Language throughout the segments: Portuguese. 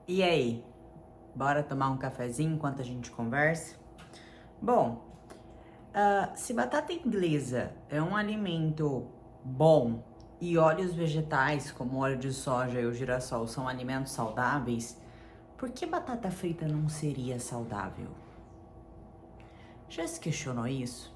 E aí, bora tomar um cafezinho enquanto a gente conversa? Bom, se batata inglesa é um alimento bom e óleos vegetais como óleo de soja e o girassol são alimentos saudáveis, por que batata frita não seria saudável? Já se questionou isso?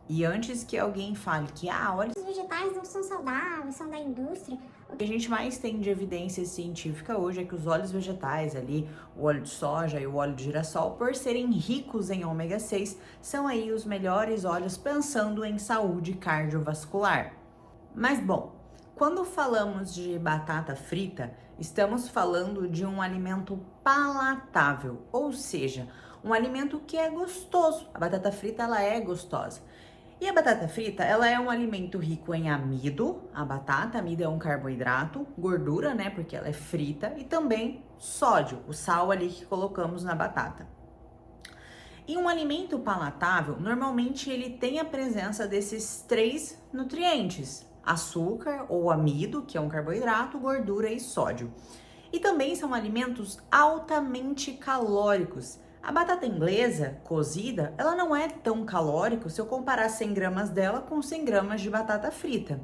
E antes que alguém fale que óleos vegetais não são saudáveis, são da indústria. O que a gente mais tem de evidência científica hoje é que os óleos vegetais ali, o óleo de soja e o óleo de girassol, por serem ricos em ômega 6, são aí os melhores óleos pensando em saúde cardiovascular. Mas bom, quando falamos de batata frita, estamos falando de um alimento palatável, ou seja, um alimento que é gostoso. A batata frita ela é gostosa. E a batata frita, ela é um alimento rico em amido, amido é um carboidrato, gordura, né, porque ela é frita, e também sódio, o sal ali que colocamos na batata. E um alimento palatável, normalmente ele tem a presença desses três nutrientes: açúcar ou amido, que é um carboidrato, gordura e sódio. E também são alimentos altamente calóricos. A batata inglesa cozida, ela não é tão calórica se eu comparar 100 gramas dela com 100 gramas de batata frita.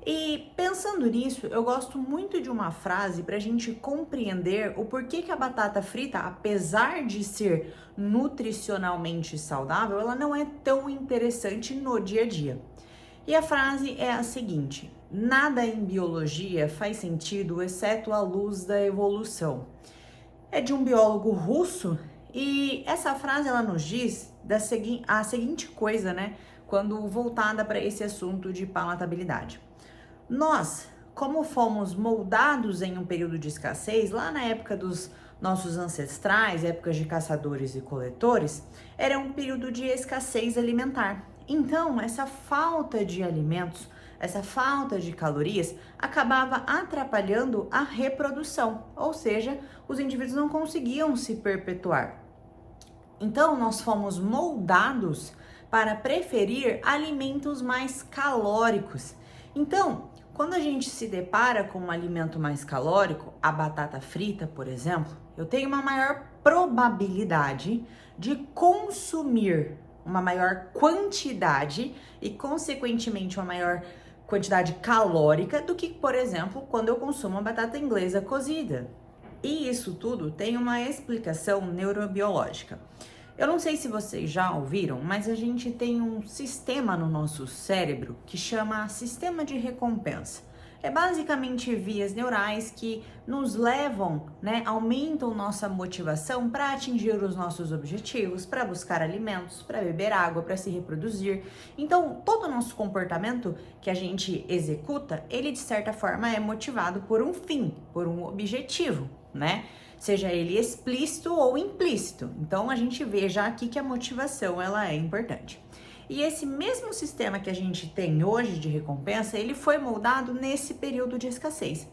E pensando nisso, eu gosto muito de uma frase para a gente compreender o porquê que a batata frita, apesar de ser nutricionalmente saudável, ela não é tão interessante no dia a dia. E a frase é a seguinte: nada em biologia faz sentido exceto a luz da evolução. É de um biólogo russo e essa frase ela nos diz a seguinte coisa, né? Quando voltada para esse assunto de palatabilidade. Nós, como fomos moldados em um período de escassez, lá na época dos nossos ancestrais, épocas de caçadores e coletores, era um período de escassez alimentar. Então, essa falta de alimentos, essa falta de calorias, acabava atrapalhando a reprodução, ou seja, os indivíduos não conseguiam se perpetuar. Então, nós fomos moldados para preferir alimentos mais calóricos. Então, quando a gente se depara com um alimento mais calórico, a batata frita, por exemplo, eu tenho uma maior probabilidade de consumir uma maior quantidade e, consequentemente, uma maior quantidade calórica do que, por exemplo, quando eu consumo uma batata inglesa cozida. E isso tudo tem uma explicação neurobiológica. Eu não sei se vocês já ouviram, mas a gente tem um sistema no nosso cérebro que chama sistema de recompensa. É basicamente vias neurais que nos levam, né, aumentam nossa motivação para atingir os nossos objetivos, para buscar alimentos, para beber água, para se reproduzir. Então, todo o nosso comportamento que a gente executa, ele de certa forma é motivado por um fim, por um objetivo, né? Seja ele explícito ou implícito. Então, a gente vê já aqui que a motivação ela é importante. E esse mesmo sistema que a gente tem hoje de recompensa, ele foi moldado nesse período de escassez.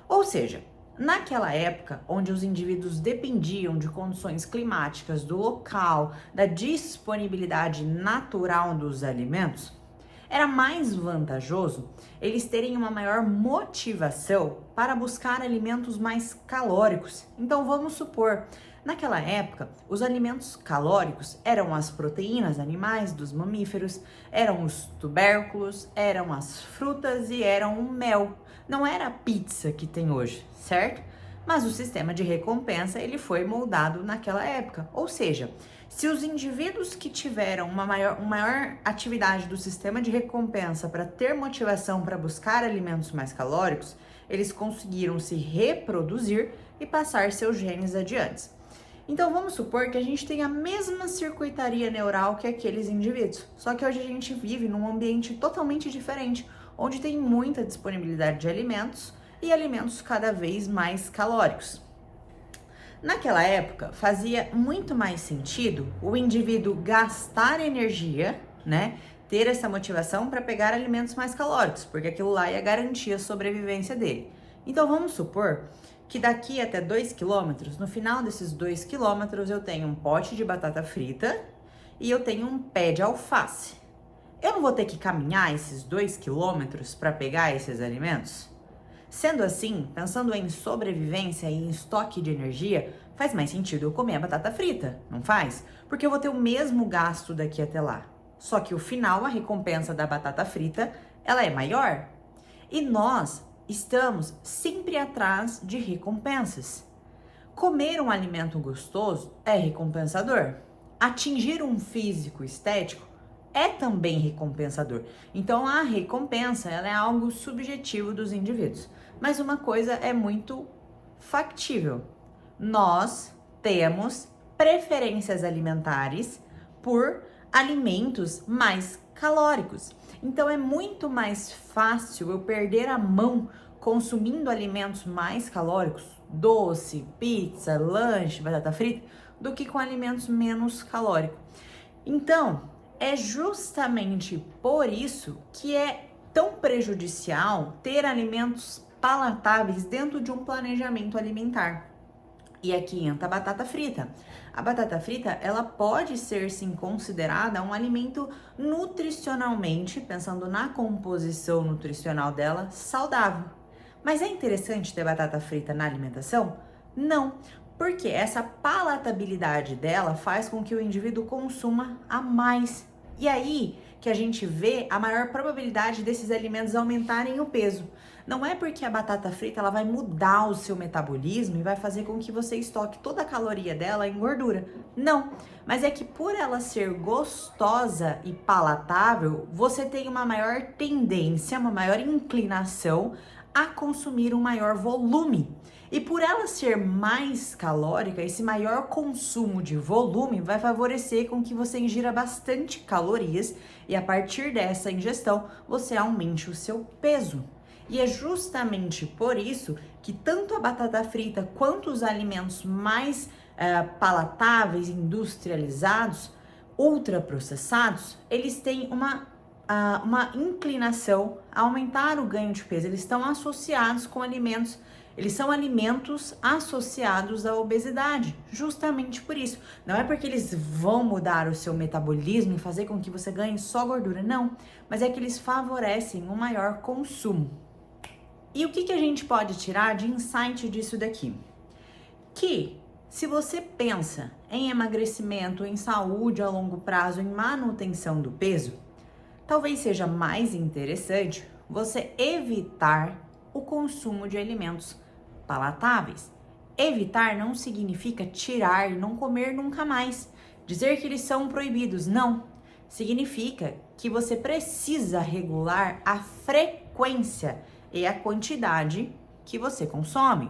Ou seja, naquela época, onde os indivíduos dependiam de condições climáticas, do local, da disponibilidade natural dos alimentos, era mais vantajoso eles terem uma maior motivação para buscar alimentos mais calóricos. Então vamos supor, naquela época, os alimentos calóricos eram as proteínas animais dos mamíferos, eram os tubérculos, eram as frutas e eram o mel. Não era a pizza que tem hoje, certo? Mas o sistema de recompensa ele foi moldado naquela época, ou seja, se os indivíduos que tiveram uma maior atividade do sistema de recompensa para ter motivação para buscar alimentos mais calóricos, eles conseguiram se reproduzir e passar seus genes adiante. Então vamos supor que a gente tem a mesma circuitaria neural que aqueles indivíduos, só que hoje a gente vive num ambiente totalmente diferente, onde tem muita disponibilidade de alimentos e alimentos cada vez mais calóricos. Naquela época, fazia muito mais sentido o indivíduo gastar energia, né? Ter essa motivação para pegar alimentos mais calóricos, porque aquilo lá ia garantir a sobrevivência dele. Então vamos supor que daqui até 2 quilômetros, no final desses 2 quilômetros, eu tenho um pote de batata frita e eu tenho um pé de alface. Eu não vou ter que caminhar esses 2 quilômetros para pegar esses alimentos? Sendo assim, pensando em sobrevivência e em estoque de energia, faz mais sentido eu comer a batata frita, não faz? Porque eu vou ter o mesmo gasto daqui até lá. Só que o final, a recompensa da batata frita, ela é maior. E nós estamos sempre atrás de recompensas. Comer um alimento gostoso é recompensador. Atingir um físico estético é também recompensador. Então a recompensa, ela é algo subjetivo dos indivíduos. Mas uma coisa é muito factível. Nós temos preferências alimentares por alimentos mais calóricos. Então é muito mais fácil eu perder a mão consumindo alimentos mais calóricos, doce, pizza, lanche, batata frita, do que com alimentos menos calóricos. Então, é justamente por isso que é tão prejudicial ter alimentos palatáveis dentro de um planejamento alimentar. E aqui entra a batata frita. A batata frita, ela pode ser sim considerada um alimento nutricionalmente, pensando na composição nutricional dela, saudável. Mas é interessante ter batata frita na alimentação? Não, porque essa palatabilidade dela faz com que o indivíduo consuma a mais. E aí que a gente vê a maior probabilidade desses alimentos aumentarem o peso. Não é porque a batata frita ela vai mudar o seu metabolismo e vai fazer com que você estoque toda a caloria dela em gordura. Não, mas é que por ela ser gostosa e palatável, você tem uma maior tendência, uma maior inclinação a consumir um maior volume. E por ela ser mais calórica, esse maior consumo de volume vai favorecer com que você ingira bastante calorias e a partir dessa ingestão você aumente o seu peso. E é justamente por isso que tanto a batata frita quanto os alimentos mais palatáveis, industrializados, ultraprocessados, eles têm uma inclinação a aumentar o ganho de peso. Eles estão associados com alimentos, eles são alimentos associados à obesidade, justamente por isso. Não é porque eles vão mudar o seu metabolismo e fazer com que você ganhe só gordura, não. Mas é que eles favorecem um maior consumo. E o que a gente pode tirar de insight disso daqui? Que se você pensa em emagrecimento, em saúde a longo prazo, em manutenção do peso, talvez seja mais interessante você evitar o consumo de alimentos palatáveis. Evitar não significa tirar e não comer nunca mais. Dizer que eles são proibidos, não. Significa que você precisa regular a frequência e a quantidade que você consome.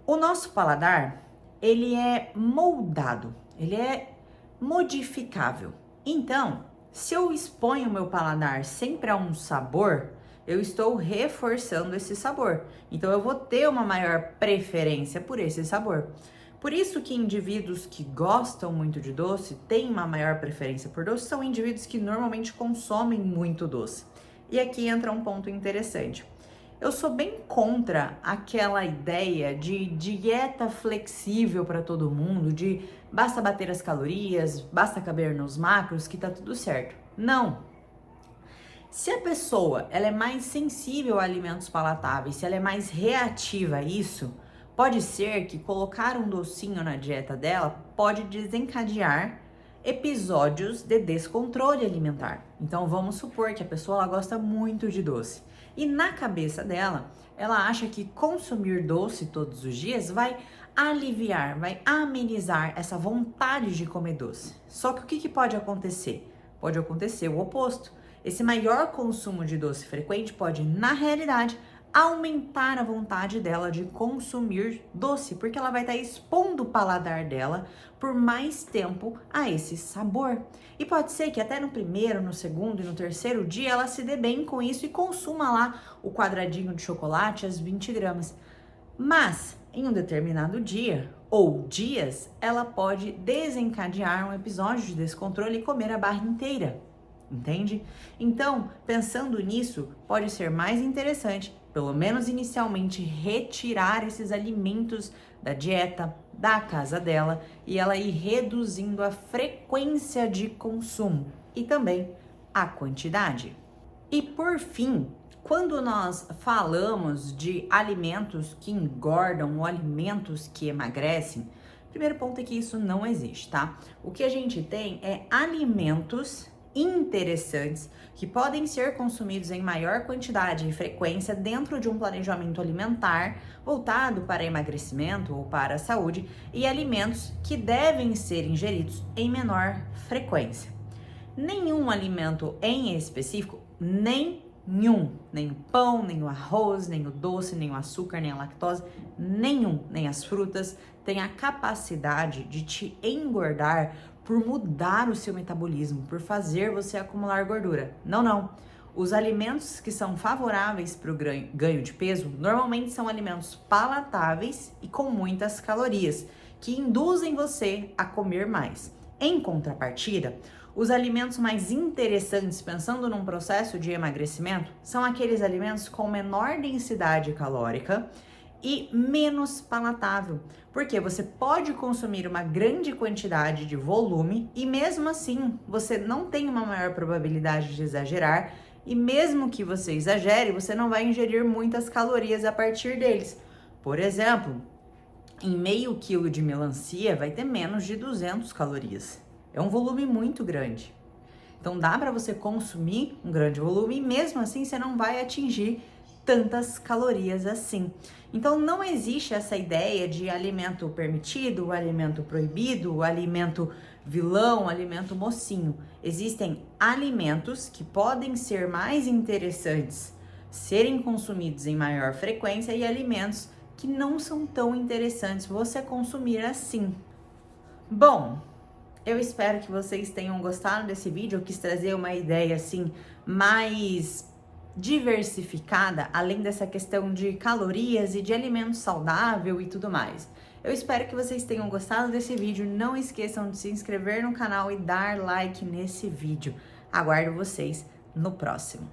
O nosso paladar, ele é moldado, ele é modificável. Então, se eu exponho o meu paladar sempre a um sabor, eu estou reforçando esse sabor. Então, eu vou ter uma maior preferência por esse sabor. Por isso que indivíduos que gostam muito de doce, têm uma maior preferência por doce, são indivíduos que normalmente consomem muito doce. E aqui entra um ponto interessante. Eu sou bem contra aquela ideia de dieta flexível para todo mundo, de basta bater as calorias, basta caber nos macros que tá tudo certo. Não. Se a pessoa ela é mais sensível a alimentos palatáveis, se ela é mais reativa a isso, pode ser que colocar um docinho na dieta dela pode desencadear episódios de descontrole alimentar. Então vamos supor que a pessoa ela gosta muito de doce e na cabeça dela ela acha que consumir doce todos os dias vai aliviar, vai amenizar essa vontade de comer doce. Só que o que pode acontecer? Pode acontecer o oposto. Esse maior consumo de doce frequente pode, na realidade, aumentar a vontade dela de consumir doce, porque ela vai estar expondo o paladar dela por mais tempo a esse sabor. E pode ser que até no primeiro, no segundo e no terceiro dia ela se dê bem com isso e consuma lá o quadradinho de chocolate, as 20 gramas. Mas em um determinado dia ou dias, ela pode desencadear um episódio de descontrole e comer a barra inteira. Entende? Então, pensando nisso, pode ser mais interessante, pelo menos inicialmente, retirar esses alimentos da dieta, da casa dela e ela ir reduzindo a frequência de consumo e também a quantidade. E por fim, Quando nós falamos de alimentos que engordam ou alimentos que emagrecem, primeiro ponto é que isso não existe, tá? O que a gente tem é alimentos interessantes que podem ser consumidos em maior quantidade e frequência dentro de um planejamento alimentar voltado para emagrecimento ou para a saúde, e alimentos que devem ser ingeridos em menor frequência. Nenhum alimento em específico, nem o pão, nem o arroz, nem o doce, nem o açúcar, nem a lactose, nem as frutas tem a capacidade de te engordar por mudar o seu metabolismo, por fazer você acumular gordura. Não. Os alimentos que são favoráveis para o ganho de peso normalmente são alimentos palatáveis e com muitas calorias, que induzem você a comer mais. Em contrapartida, os alimentos mais interessantes, pensando num processo de emagrecimento, são aqueles alimentos com menor densidade calórica e menos palatável, porque você pode consumir uma grande quantidade de volume e mesmo assim você não tem uma maior probabilidade de exagerar, e mesmo que você exagere, você não vai ingerir muitas calorias a partir deles. Por exemplo, em meio quilo de melancia vai ter menos de 200 calorias. É um volume muito grande. Então dá para você consumir um grande volume e mesmo assim você não vai atingir tantas calorias assim. Então não existe essa ideia de alimento permitido, alimento proibido, alimento vilão, alimento mocinho. Existem alimentos que podem ser mais interessantes serem consumidos em maior frequência e alimentos que não são tão interessantes você consumir assim. Bom, eu espero que vocês tenham gostado desse vídeo. Eu quis trazer uma ideia assim mais diversificada, além dessa questão de calorias e de alimento saudável e tudo mais. Eu espero que vocês tenham gostado desse vídeo. Não esqueçam de se inscrever no canal e dar like nesse vídeo. Aguardo vocês no próximo.